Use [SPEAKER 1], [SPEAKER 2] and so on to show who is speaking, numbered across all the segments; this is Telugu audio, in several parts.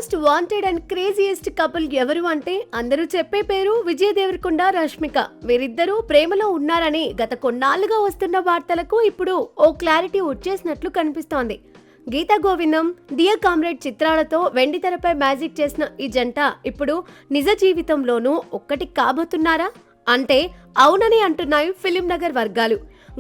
[SPEAKER 1] Most wanted and craziest couple ఎవరు అంటే అందరూ చెప్పే పేరు విజయ్ దేవరకొండ, రష్మిక. వీరిద్దరూ ప్రేమలో ఉన్నారని గత కొన్నాళ్లుగా వస్తున్న వార్తలకు ఇప్పుడు ఓ క్లారిటీ వచ్చేసినట్లు కనిపిస్తోంది. గీతా గోవిందం, డియర్ కామ్రేడ్ చిత్రాలతో వెండితెరపై మ్యాజిక్ చేసిన ఈ జంట ఇప్పుడు నిజ జీవితంలోనూ ఒక్కటి కాబోతున్నారా అంటే అవునని అంటున్నాయి ఫిలిం నగర్ వర్గాలు.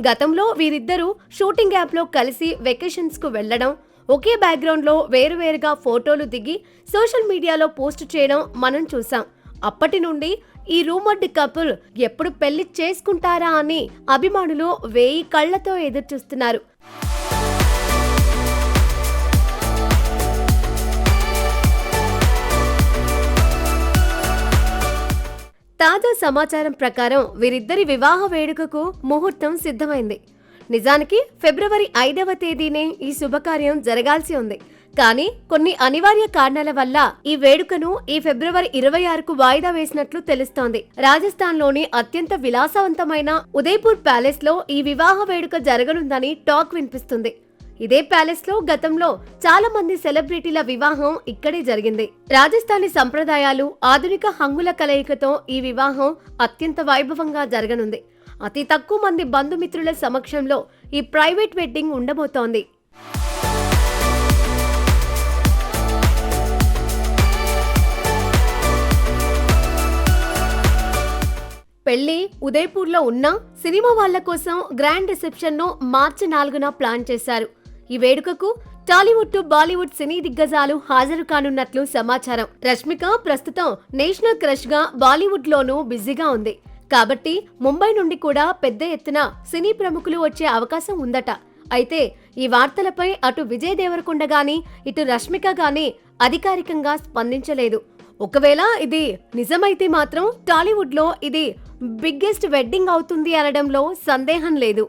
[SPEAKER 1] గతంలో వీరిద్దరూ షూటింగ్ యాప్ లో కలిసి వెకేషన్స్ కు వెళ్లడం, ఒకే బ్యాక్గ్రౌండ్ లో వేరువేరుగా ఫోటోలు దిగి సోషల్ మీడియాలో పోస్ట్ చేయడం మనం చూసాం. అప్పటి నుండి ఈ రూమర్డ్ కపుల్ ఎప్పుడు పెళ్లి చేసుకుంటారా అని అభిమానులు 1000 కళ్లతో ఎదురుచూస్తున్నారు. తాజా సమాచారం ప్రకారం వీరిద్దరి వివాహ వేడుకకు ముహూర్తం సిద్ధమైంది. నిజానికి ఫిబ్రవరి 5వ తేదీనే ఈ శుభకార్యం జరగాల్సి ఉంది. కానీ కొన్ని అనివార్య కారణాల వల్ల ఈ వేడుకను ఈ ఫిబ్రవరి 26కు వాయిదా వేసినట్లు తెలుస్తోంది. రాజస్థాన్లోని అత్యంత విలాసవంతమైన ఉదయపూర్ ప్యాలెస్ లో ఈ వివాహ వేడుక జరగనుందని టాక్ వినిపిస్తుంది. ఇదే ప్యాలెస్ లో గతంలో చాలా మంది సెలబ్రిటీల వివాహం ఇక్కడే జరిగింది. రాజస్థానీ సంప్రదాయాలు, ఆధునిక హంగుల కలయికతో ఈ వివాహం అత్యంత వైభవంగా జరగనుంది. అతి తక్కువ మంది బంధుమిత్రుల సమక్షంలో ఈ ప్రైవేట్ వెడ్డింగ్ ఉండబోతోంది. పెళ్లి ఉదయపూర్లో ఉన్న సినిమా వాళ్ల కోసం గ్రాండ్ రిసెప్షన్ ను మార్చి 4న ప్లాన్ చేశారు. ఈ వేడుకకు టాలీవుడ్ టు బాలీవుడ్ సినీ దిగ్గజాలు హాజరు కానున్నట్లు సమాచారం. రష్మిక ప్రస్తుతం నేషనల్ క్రష్ గా బాలీవుడ్ లోనూ బిజీగా ఉంది. కాబట్టి ముంబై నుండి కూడా పెద్ద ఎత్తున సినీ ప్రముఖులు వచ్చే అవకాశం ఉందట. అయితే ఈ వార్తలపై అటు విజయ్ దేవరకొండ గాని ఇటు రష్మిక గాని అధికారికంగా స్పందించలేదు. ఒకవేళ ఇది నిజమైతే మాత్రం టాలీవుడ్ లో ఇది బిగ్గెస్ట్ వెడ్డింగ్ అవుతుంది అనడంలో సందేహం లేదు.